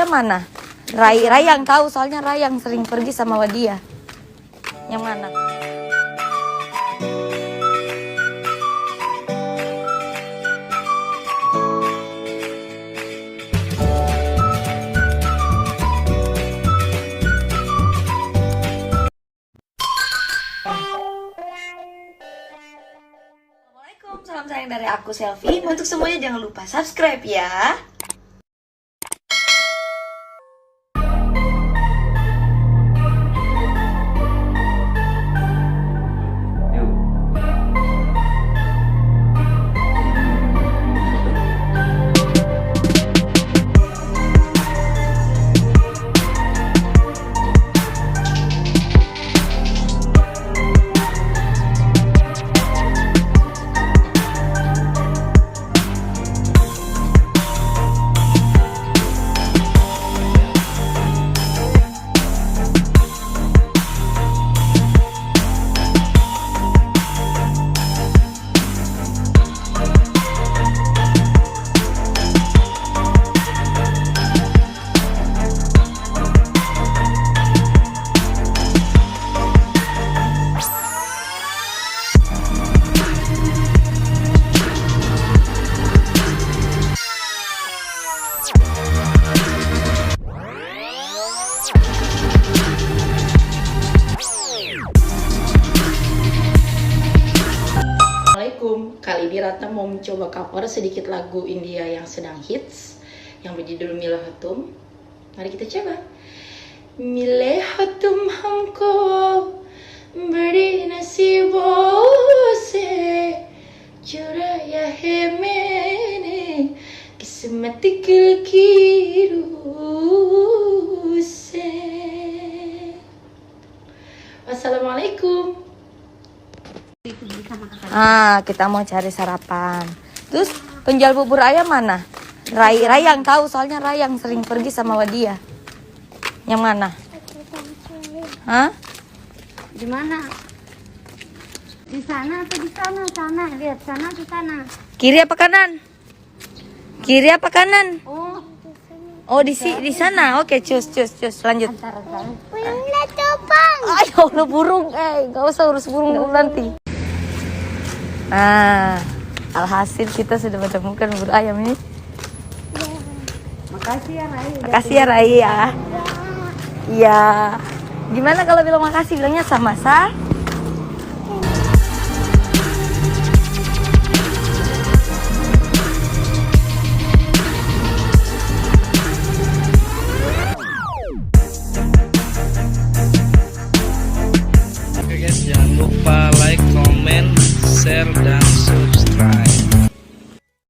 ayam mana? Rai yang tahu, soalnya Rai yang sering pergi sama Wadia. Yang mana? Assalamualaikum, salam sayang dari aku Selfie. Untuk semuanya jangan lupa subscribe ya. Kali ini Ratna mau mencoba cover sedikit lagu India yang sedang hits yang berjudul Mile Ho Tum. Mari kita coba. Mile ho tum humko badi nasibon se churaya hai maine kismat ki lकीरों se. Wassalamualaikum. Kita mau cari sarapan. Terus penjual bubur ayam mana? Rai yang tahu, soalnya Rai yang sering pergi sama Wadia. Yang mana? Hah? Di mana? Di sana atau di sana? Sana, lihat sana atau sana? Kiri apa kanan? Kiri apa kanan? Oh di sana. Oke, cus lanjut. Burungnya copang. Ayo lu burung, nggak usah urus burung dulu nanti. Nah, alhasil kita sudah menemukan bubur ayam ini. Makasih ya Rai. Makasih ya Rai ya. Iya. Gimana kalau bilang makasih, bilangnya sama-sama. Oke guys, jangan lupa